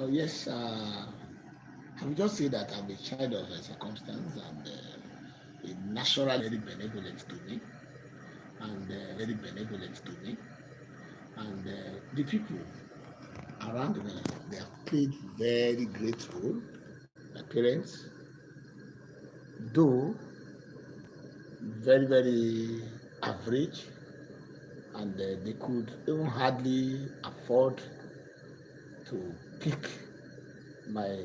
Oh, yes, I would just say that I'm a child of a circumstance and a natural very benevolent to me, and very benevolent to me. And the people around me, they have played very great role. My parents, though very, very average, and they could even hardly afford to pick my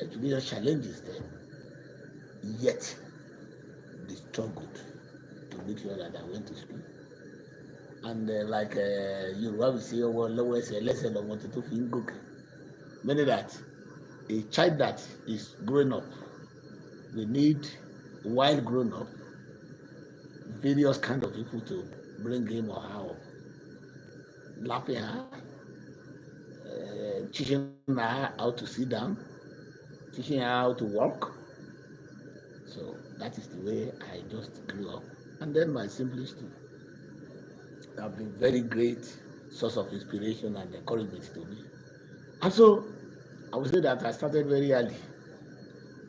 education challenges then, yet they struggled to make sure that I went to school. And like Yoruba will say, "Ọwọ́ lọ́wọ́ ẹsẹ̀ ẹlẹ́sẹ̀ lọ́mọ tuntun fi ń gòkè." Meaning that a child that is growing up, we need, while growing up, various kind of people to bring him or her up, laughing her, teaching her how to sit down, teaching her how to walk. So that is the way I just grew up. And then my siblings too have been very great source of inspiration and encouragement to me. And so I would say that I started very early.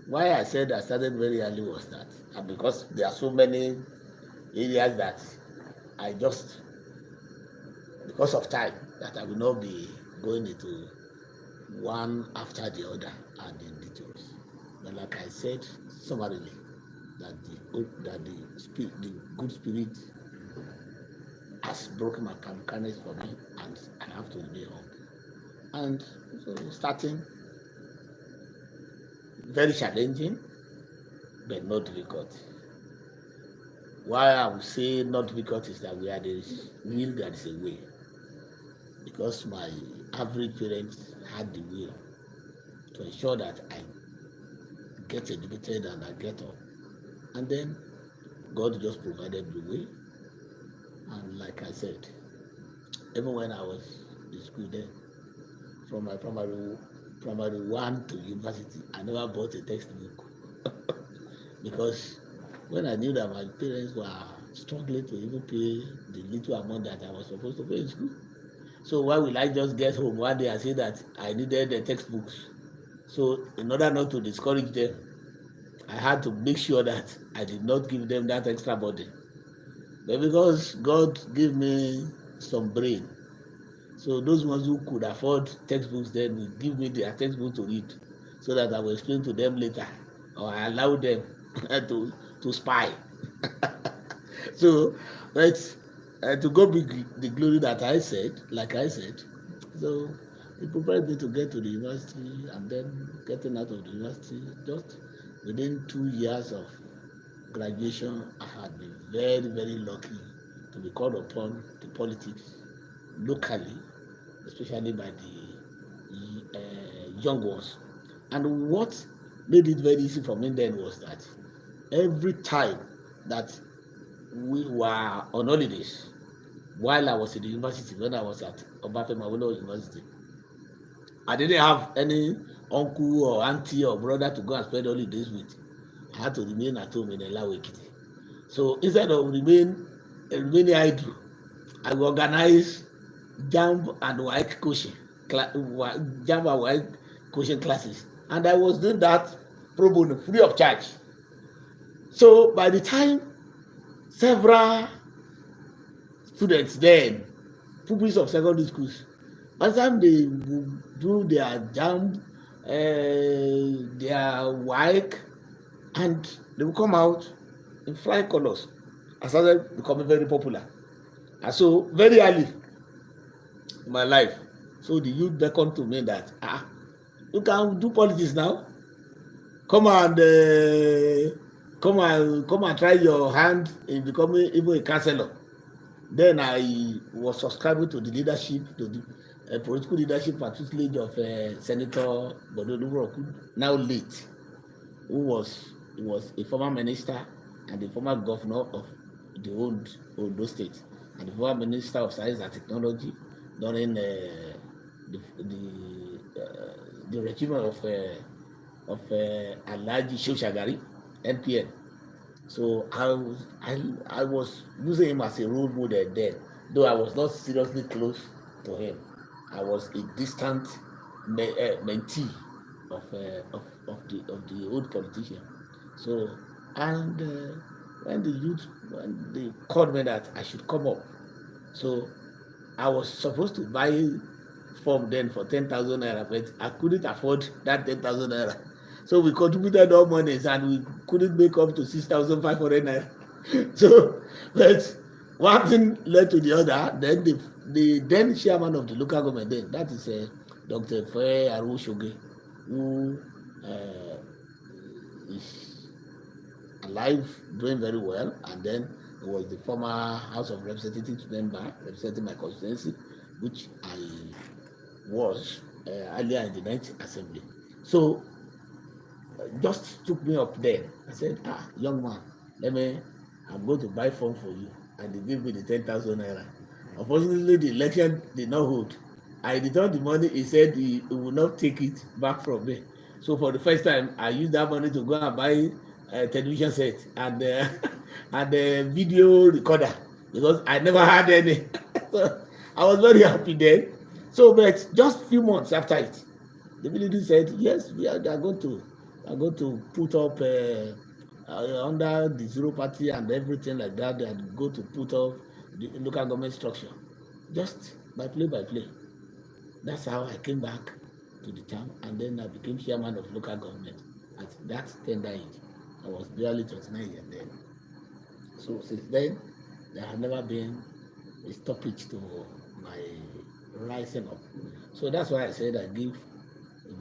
Why I said I started very early was that because there are so many areas that I just, because of time, that I will not be going into one after the other and in details. But like I said summarily, that the good spirit has broken my kindness for me, and I have to remain humble. And so starting very challenging, but not difficult. Why I would say not difficult is that where there is will, there is a way. Because my average parents had the will to ensure that I get educated and I get up. And then God just provided the way. And like I said, even when I was in school then, from my primary one to university, I never bought a textbook. Because when I knew that my parents were struggling to even pay the little amount that I was supposed to pay in school. So why will I just get home one day and say that I needed the textbooks? So in order not to discourage them, I had to make sure that I did not give them that extra burden. But because God gave me some brain, so those ones who could afford textbooks then will give me their textbook to read, so that I will explain to them later, or I allow them to spy. So let's to God be the glory that I said, like I said. So it prepared me to get to the university, and then getting out of the university, just within 2 years of graduation, I had been very, very lucky to be called upon to politics locally, especially by the young ones. And what made it very easy for me then was that every time that we were on holidays, while I was in the university, when I was at Obafemi Awolowo University, I didn't have any uncle or auntie or brother to go and spend holidays with. I had to remain at home in Elawe Ekiti. So instead of remaining idle, I will organize JAMB and WAEC coaching, JAMB and WAEC coaching classes, and I was doing that pro bono, free of charge. So by the time several students then, pupils of secondary schools, by the time they do their JAMB, their WAEC, and they will come out in flying colors, I started becoming very popular. And so very early in my life, so the youth beckoned to me that you can do politics now. Come and come and try your hand in becoming even a councillor. Then I was subscribing to the leadership, to the political leadership and tutelage of Senator Borno, now late, who was a former minister and the former governor of the Ondo State, and the former minister of Science and Technology during the regime of Alhaji Shehu Shagari, NPN. So I was using him as a role model then, though I was not seriously close to him. I was a distant mentee of the old politician. So, and when they called me that I should come up, so I was supposed to buy form then for 10,000 naira, but I couldn't afford that 10,000 naira. So we contributed all monies and we couldn't make up to 6,500 naira. So, but one thing led to the other. Then the then chairman of the local government, then that is Dr. Fe Arushoge, who is alive, doing very well, and then he was the former House of Representatives member representing my constituency, which I was earlier in the 9th Assembly. So just took me up there. I said, young man, I'm going to buy form for you. And they gave me the 10,000 naira. Unfortunately, the election did not hold. I returned the money. He said he would not take it back from me. So for the first time, I used that money to go and buy a television set and and a video recorder, because I never had any. So I was very happy then. So, but just a few months after it, the military said, yes, they are going to put up under the Zero Party and everything like that. They are going to put up the local government structure, just by play by play. That's how I came back to the town, and then I became chairman of local government at that tender age. I was barely 29 years then. So since then, there has never been a stoppage to my rising up. So that's why I said I give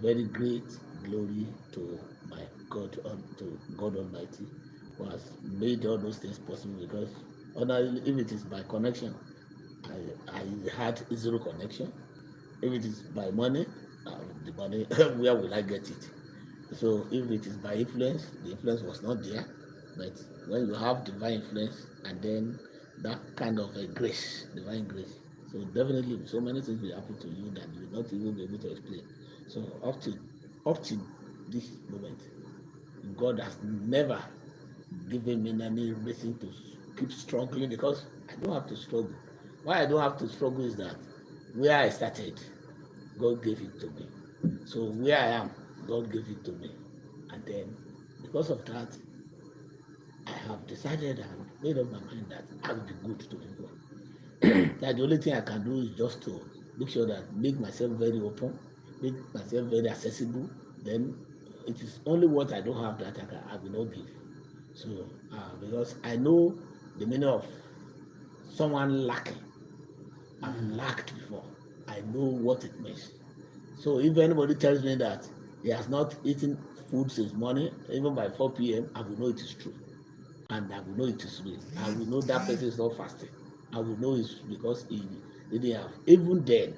very great glory to my God, to God Almighty, who has made all those things possible. Because if it is by connection, I had zero connection. If it is by money, the money, where will I get it? So if it is by influence, the influence was not there. But when you have divine influence and then that kind of a grace, divine grace, so definitely so many things will happen to you that you will not even be able to explain. So up to this moment, God has never given me any reason to keep struggling, because I don't have to struggle. Why I don't have to struggle is that where I started, God gave it to me. So where I am, God gave it to me. And then because of that, I have decided and made up my mind that I will be good to people. That the only thing I can do is just to make sure that make myself very open, make myself very accessible. Then it is only what I don't have that I will not give. So because I know the meaning of someone lacking. I've lacked before. I know what it means. So if anybody tells me that he has not eaten food since morning, even by 4 p.m., I will know it is true. And I will know it is real. I will know that person is not fasting. I will know it's because he didn't have. Even then,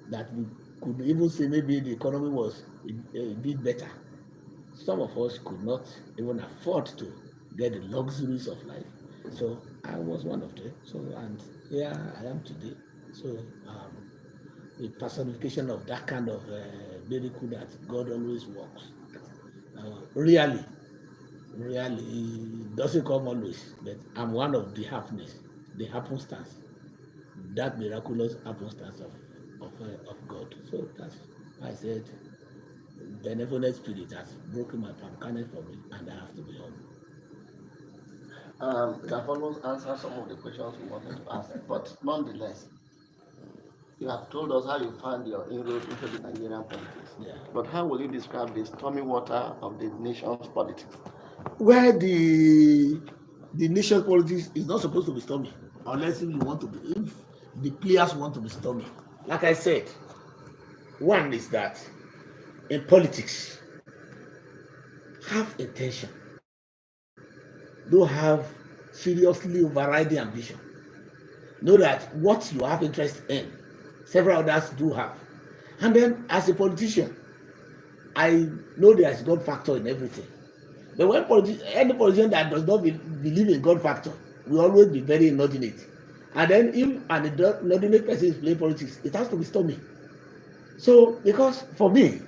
that we could even say maybe the economy was a bit better. Some of us could not even afford to get the luxuries of life. So I was one of them. So, and here I am today. So the personification of that kind of miracle that God always works. Really, it doesn't come always, but I'm one of the happiness, the happenstance, that miraculous happenstance of God. So that's why I said, benevolent spirit has broken my palm cannon for me, and I have to be humble. You have almost answered some of the questions we wanted to ask, but nonetheless, you have told us how you found your inroad into the Nigerian politics. Yeah. But how will you describe the stormy water of the nation's politics? Where the nation's politics is not supposed to be stormy, unless if you want to be, if the players want to be stormy. Like I said, one is that in politics, have intention. Don't have seriously overriding ambition. Know that what you have interest in, several others do have. And then as a politician, I know there is God factor in everything. But when any politician that does not believe in God factor will always be very inordinate. And then if an inordinate person is playing politics, it has to be stormy. So because for me,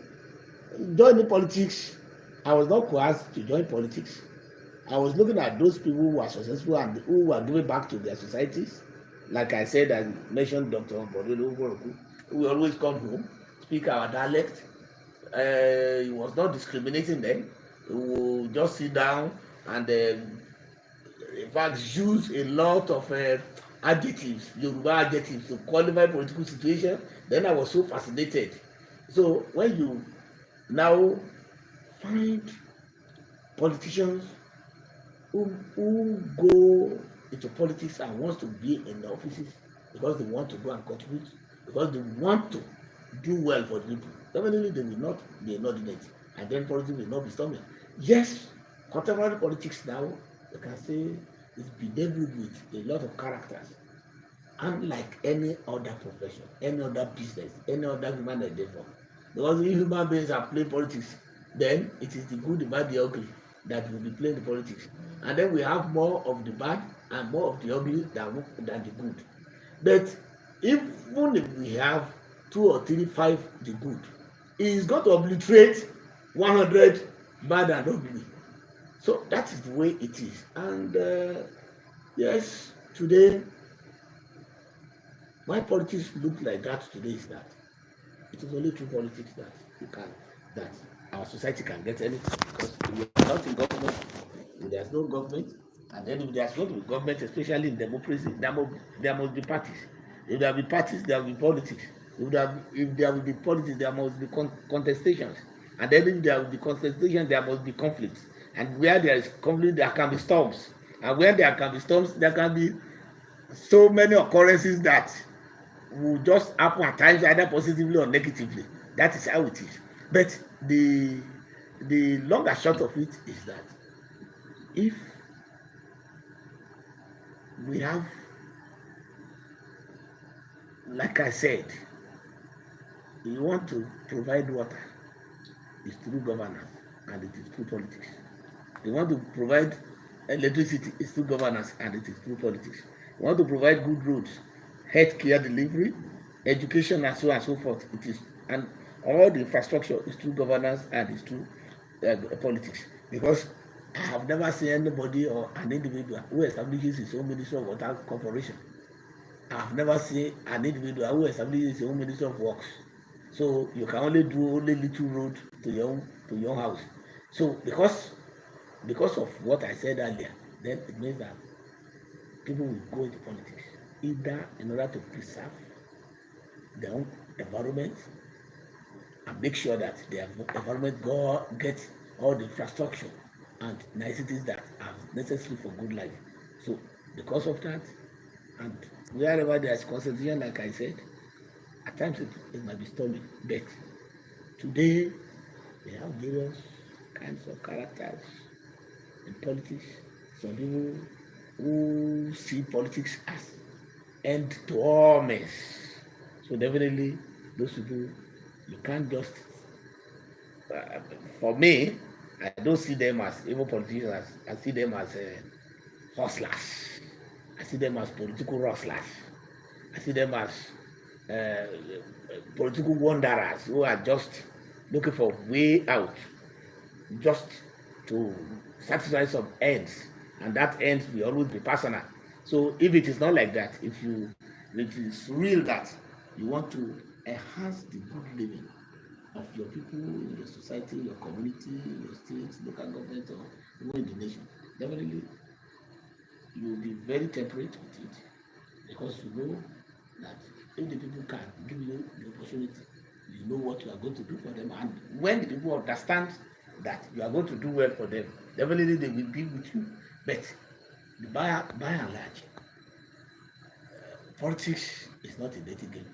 joining politics, I was not coerced to join politics. I was looking at those people who are successful and who are giving back to their societies. Like I said, I mentioned Dr. Borno, who will always come home. speak our dialect. He was not discriminating them. He would just sit down and in fact use a lot of adjectives, Yoruba adjectives to qualify political situation. Then I was so fascinated. So when you now find politicians who go into politics and wants to be in the offices because they want to go and contribute, because they want to do well for the people, definitely they will not be inordinate, and then politics will not be storming. Yes, contemporary politics now, you can say, is bedeviled with a lot of characters, unlike any other profession, any other business, any other human endeavor. Because if human beings are playing politics, then it is the good, the bad, the ugly that will be playing the politics. And then we have more of the bad and more of the ugly than the good. But even if we have 2 or 3, 5 the good, it is going to obliterate 100 bad and ugly. So that is the way it is. And yes, today, why politics look like that today is that it is only through politics that you can, that our society can get anything, because we are not in government, if there's no government, and then if there's not a government, especially in democracy, there must be parties. If there be parties, there will be politics. If there will be politics, there must be contestations. And then if there will be contestation, there must be conflicts. And where there is conflict, there can be storms. And where there can be storms, there can be so many occurrences that will just happen at times, either positively or negatively. That is how it is. But the long and short of it is that if we have, like I said, you want to provide water, it's through governance and it is through politics. You want to provide electricity, it's through governance and it is through politics. You want to provide good roads, health care delivery, education, and so on and so forth. It is, and all the infrastructure is through governance and it's through politics. Because I have never seen anybody or an individual who establishes his own Ministry of Water Corporation. I have never seen an individual who establishes his own Ministry of Works. So you can only do only little road to your house. So because of what I said earlier, then it means that people will go into politics either in order to preserve their own environment and make sure that their environment gets all the infrastructure and niceties that are necessary for good life. So because of that, and wherever there is concentration, like I said, at times it might be stormy. But today we have various kinds of characters in politics. Some people who see politics as end to all mess. So definitely those people, you can't just for me, I don't see them as evil politicians. I see them as hustlers. I see them as political rustlers. I see them as uh, political wanderers who are just looking for way out, just to satisfy some ends, and that ends will always be personal. So if it is not like that, if it is real that you want to enhance the good living of your people, your society, your community, your state, local government, or even in the nation, definitely you will be very temperate with it, because you know that if the people can give you the opportunity, you know what you are going to do for them, and when the people understand that you are going to do well for them, definitely they will be with you. But by and large, politics is not a dirty game.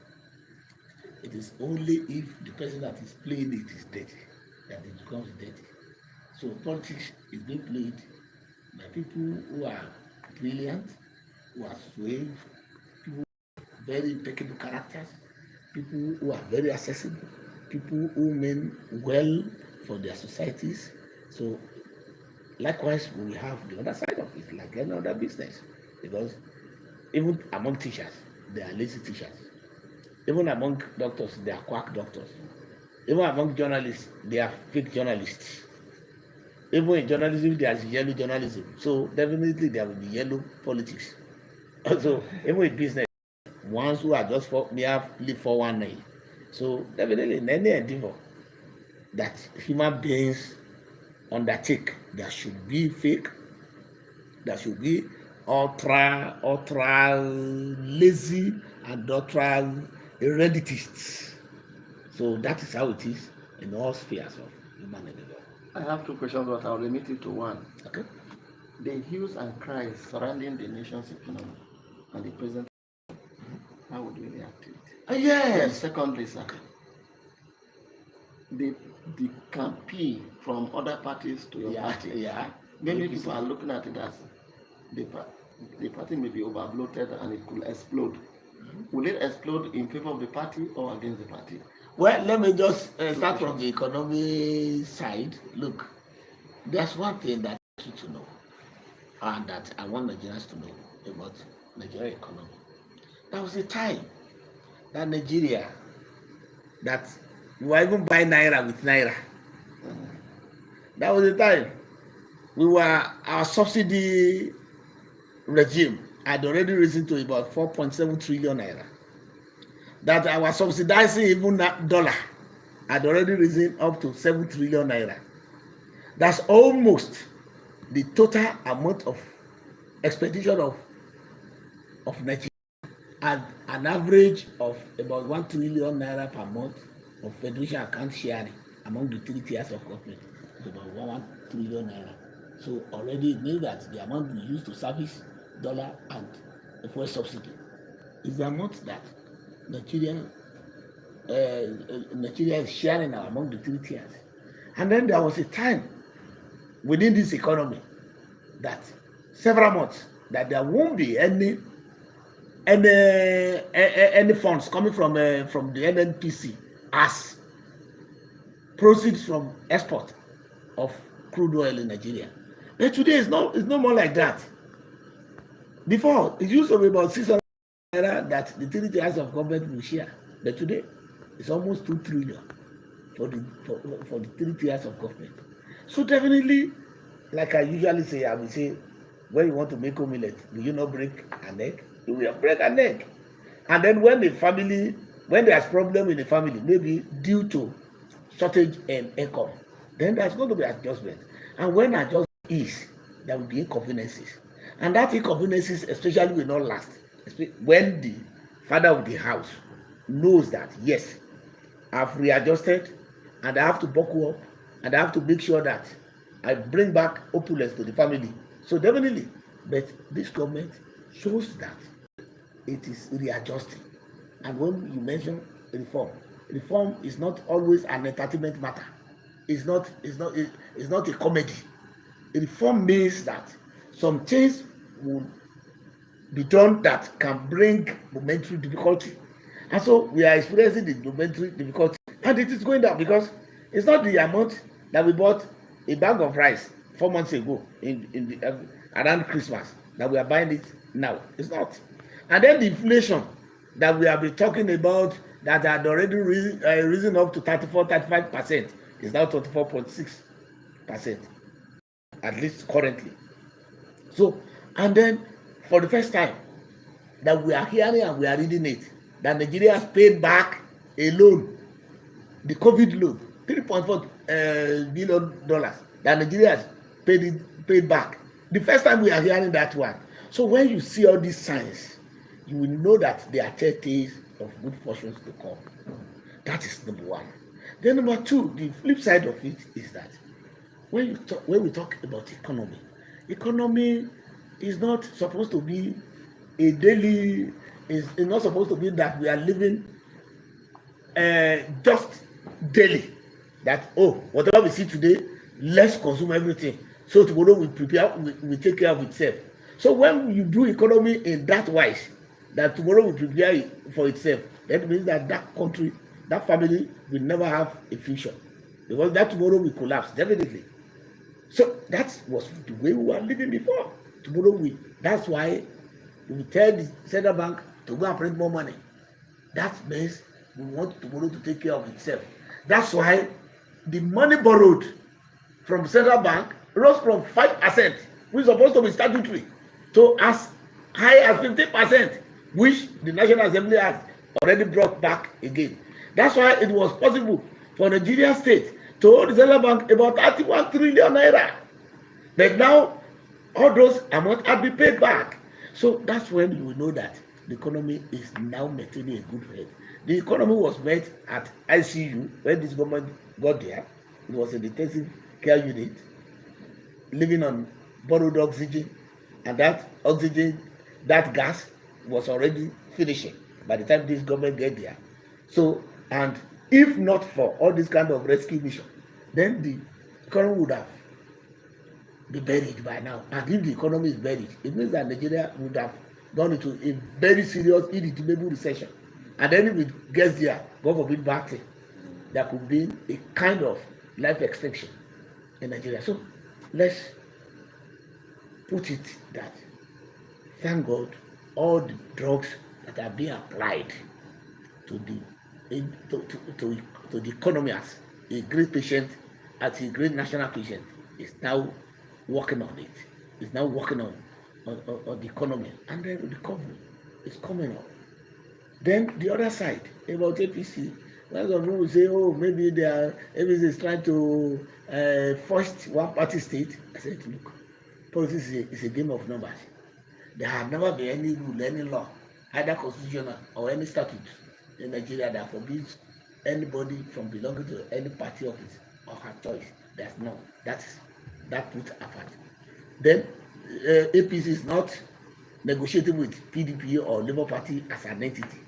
It is only if the person that is playing it is dirty that it becomes dirty. So politics is being played by people who are brilliant, who are suave, people with very impeccable characters, people who are very accessible, people who mean well for their societies. So likewise, we have the other side of it, like any other business, because even among teachers, there are lazy teachers. Even among doctors, they are quack doctors. Even among journalists, they are fake journalists. Even in journalism, there is yellow journalism. So definitely there will be yellow politics. So even in business, ones who are just for mere live for 1 night, So definitely in any endeavor that human beings undertake, there should be fake, there should be ultra lazy and ultra heredities. So that is how it is in all spheres of human endeavor. I have two questions, but I'll limit it to one. Okay. The hues and cries surrounding the nation's economy and the present, how would you react to it? Yes. And secondly, sir, the campaign from other parties to your party. Yeah. Many people are looking at it as the party may be over-bloated and it could explode. Will it explode in favor of the party or against the party? Well, let me just start from the economy side. Look, there's one thing that I want you to know, and that I want Nigerians to know about Nigeria economy. There was a time that Nigeria, that we were even buying naira with naira. That was the time our subsidy regime had already risen to about 4.7 trillion naira. That our subsidizing even dollar had already risen up to 7 trillion naira. That's almost the total amount of expedition of Nigeria at an average of about 1 trillion naira per month of federation account sharing among the 3 tiers of government. It's about 1 trillion naira. So already it means that the amount we use to service dollar and the fuel subsidy is the amount that Nigeria is sharing now among the 3 tiers. And then there was a time within this economy that several months that there won't be any funds coming from the NNPC as proceeds from export of crude oil in Nigeria. But today it's no more like that. Before it used to be about 600 naira that the 3 tiers of government will share, but today it's almost 2 trillion for the 3 tiers of government. So definitely, like I usually say, I will say, when you want to make omelette, will you not break an egg? You will break an egg. And then when there's problem in the family, maybe due to shortage in income, then there's going to be adjustment. And when adjustment is, there will be inconveniences. And that inconveniences especially will not last. When the father of the house knows that, yes, I've readjusted and I have to buckle up and I have to make sure that I bring back opulence to the family. So definitely, but this government shows that it is readjusting. And when you mention reform is not always an entertainment matter. It's not a comedy. Reform means that some things will be done that can bring momentary difficulty. And so we are experiencing the momentary difficulty. And it is going down because it's not the amount that we bought a bag of rice 4 months ago around Christmas that we are buying it now. It's not. And then the inflation that we have been talking about that had already risen up to 35% is now 24.6%, at least currently. So, and then for the first time that we are hearing and we are reading it, that Nigeria has paid back a loan, the COVID loan, $3.4 billion that Nigeria has paid back. The first time we are hearing that one. So when you see all these signs, you will know that there are 30 days of good fortunes to come. That is number one. Then number two, the flip side of it is that when we talk about economy is not supposed to be a daily, is not supposed to be that we are living just daily. That, whatever we see today, let's consume everything. So tomorrow we take care of itself. So when you do economy in that wise, that tomorrow will prepare for itself, that means that country, that family will never have a future, because that tomorrow will collapse, definitely. So that was the way we were living before. That's why we tell the central bank to go and print more money. That means we want tomorrow to take care of itself. That's why the money borrowed from central bank rose from 5%, which is supposed to be statutory, to as high as 50%, which the National Assembly has already brought back again. That's why it was possible for Nigeria state to hold the central bank about 31 trillion naira. But now all those amounts have been paid back. So that's when you will know that the economy is now maintaining a good health. The economy was met at ICU when this government got there. It was an intensive care unit, living on borrowed oxygen, and that oxygen, that gas was already finishing by the time this government get there. So, and if not for all this kind of rescue mission, then the economy would have been buried by now. And if the economy is buried, it means that Nigeria would have gone into a very serious, irredeemable recession. And then if it gets there, God forbid bad thing, there could be a kind of life extinction in Nigeria. So let's put it that, thank God, all the drugs that are being applied to the economy as a great patient, as a great national patient, is now working on it. Is now working on the economy, and then the recovery is coming up. Then the other side about APC, when some people say, oh, maybe APC is trying to force one party state. I said, look, politics is a game of numbers. There have never been any rule, any law, either constitutional or any statute in Nigeria that forbids anybody from belonging to any party of his or her choice. There's none. That put apart. Then APC is not negotiating with PDP or Labour Party as an entity.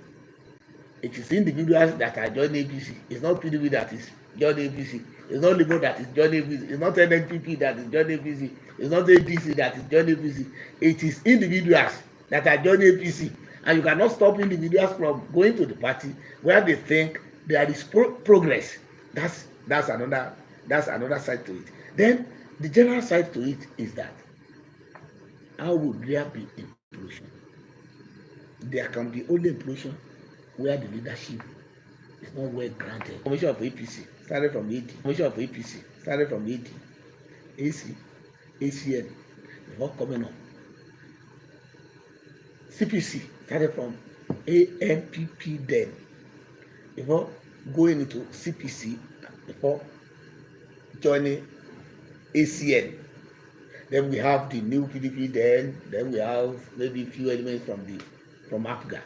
It is individuals that are joining APC. It's not PDP that is joining APC. It's not Labour that is joining APC. It's not NNPP that is joining APC. It's not ADC that is joining APC. It is individuals that are joining APC. And you cannot stop individuals from going to the party where they think there is progress. That's another side to it. Then the general side to it is that, how would there be implosion? There can be only implosion where the leadership is not well granted. Commission of APC started from AD. Commission of APC started from AD. AC, ACN, before coming up. CPC started from ANPP then, before going into CPC, before joining ACN. Then we have the new PDP. Then we have maybe a few elements from APGA.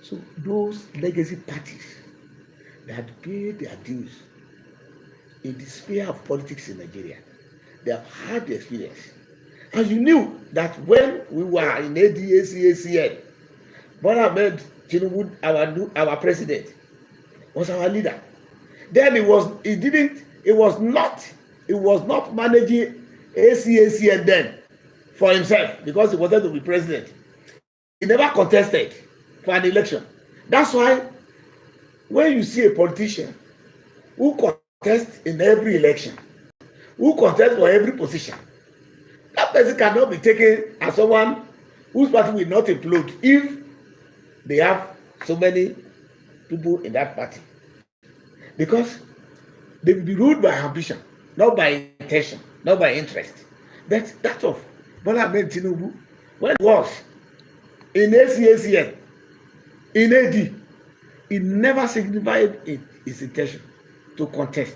So those legacy parties that pay their dues in the sphere of politics in Nigeria, they have had the experience. And you knew that when we were in ADACACN, Bola Ahmed Tinubu, our president, was our leader. Then it was not managing ACACN then for himself because he wanted to be president. He never contested for an election. That's why when you see a politician who contests in every election, who contests for every position, that person cannot be taken as someone whose party will not implode if they have so many people in that party. Because they will be ruled by ambition, not by intention, not by interest. But that of Bola Ahmed Tinubu, when it was in ACACN, in AD, he never signified his intention to contest.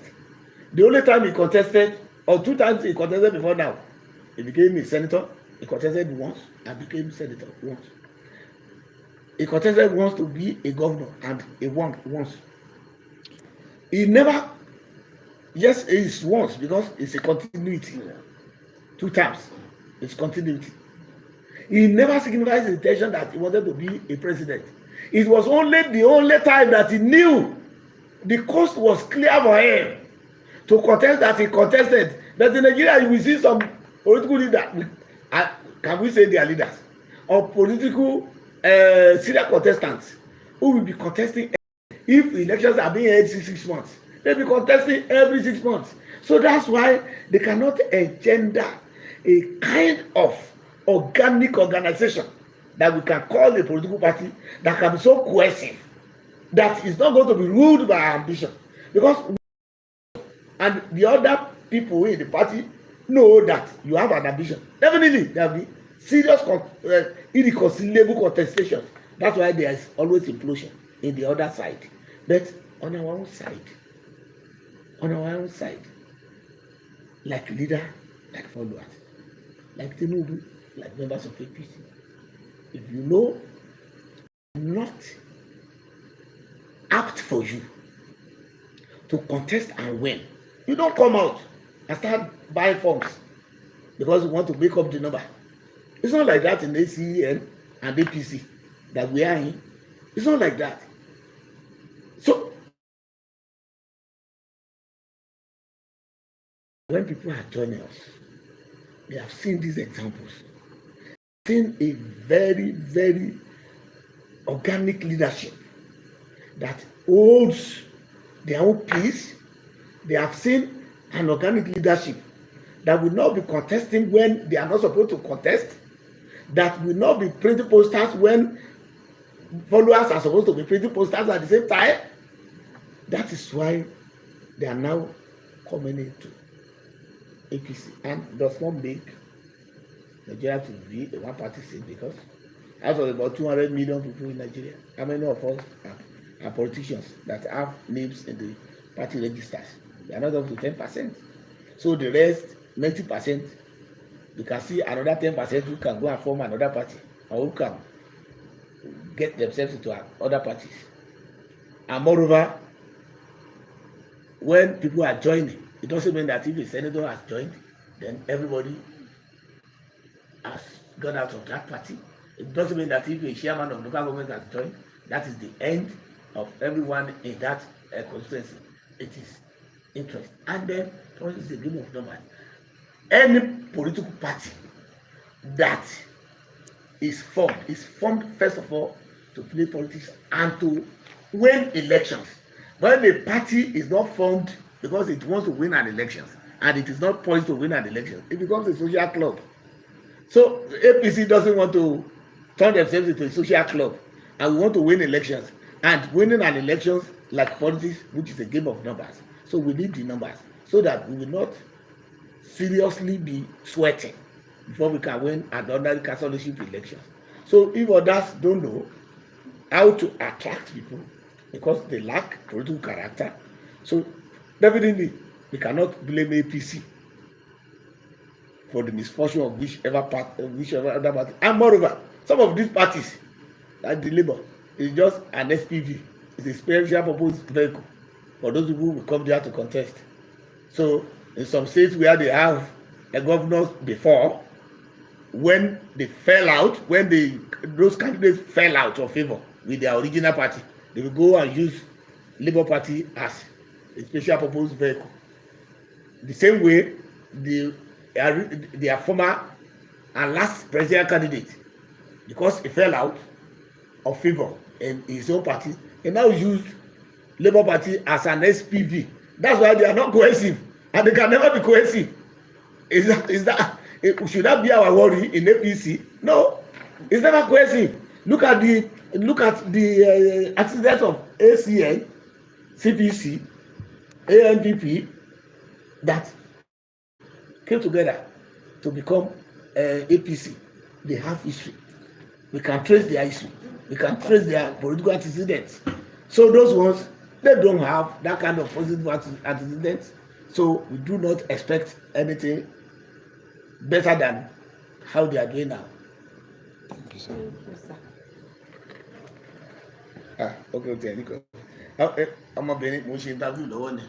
The only time he contested, or 2 times he contested before now, he became a senator. He contested once and became senator once. He contested once to be a governor and he won once. He never, yes, it's once because it's a continuity. 2 times, it's continuity. He never signified his intention that he wanted to be a president. It was only the only time that he knew the coast was clear for him to contest that he contested. That in Nigeria you will see some political leaders, can we say they are leaders, or political serial contestants who will be contesting if elections are being held 6 months. They'll be contesting every 6 months. So that's why they cannot engender a kind of organic organization that we can call a political party that can be so cohesive that is not going to be ruled by ambition. Because and the other people in the party know that you have an ambition. Definitely there will be serious irreconcilable contestations. That's why there is always implosion in the other side. But on our own side, like leader, like followers, like Tinubu, like members of APC, if you know not apt for you to contest and win, you don't come out and start buying forms because you want to make up the number. It's not like that in ACN and APC that we are in. It's not like that. So when people are joining us, they have seen these examples, seen a very, very organic leadership that holds their own peace. They have seen an organic leadership that will not be contesting when they are not supposed to contest, that will not be printing posters when followers are supposed to be printing posters at the same time. That is why they are now coming into APC, and does not make Nigeria to be a one-party state, because out of about 200 million people in Nigeria, how many of us are politicians that have names in the party registers? They are not up to 10%. So the rest, 90%, you can see another 10% who can go and form another party, or who can get themselves into other parties. And moreover, when people are joining, it doesn't mean that if a senator has joined, then everybody has gone out of that party. It doesn't mean that if a chairman of local government has joined, that is the end of everyone in that constituency. It is interest. And then politics is a game of numbers. Any political party that is formed first of all to play politics and to win elections. When a party is not formed because it wants to win an election and it is not poised to win an election, it becomes a social club. So APC doesn't want to turn themselves into a social club, and we want to win elections. And winning an election, like politics, which is a game of numbers. So we need the numbers so that we will not seriously be sweating before we can win an ordinary councillorship election. So if others don't know how to attract people because they lack political character, so definitely we cannot blame APC for the misfortune of whichever other party. And moreover, some of these parties, like the Labour, is just an SPV. It's a special purpose vehicle for those people who will come there to contest. So in some states where they have a governor before, when they fell out, when those candidates fell out of favor with their original party, they will go and use Labour Party as a special purpose vehicle. The same way their former and last presidential candidate, because he fell out of favor in his own party, he now used Labour Party as an SPV. That's why they are not cohesive, and they can never be cohesive. Should that be our worry in APC? No, it's never cohesive. Look at the accidents of ACN, CPC, ANPP that came together to become APC. They have history. We can trace their history. We can trace their political antecedents. So those ones, they don't have that kind of positive antecedents. So we do not expect anything better than how they are doing now. Thank you, sir. Okay, ọmọbìnrin mo ṣe interview lọ́wọ́ ni.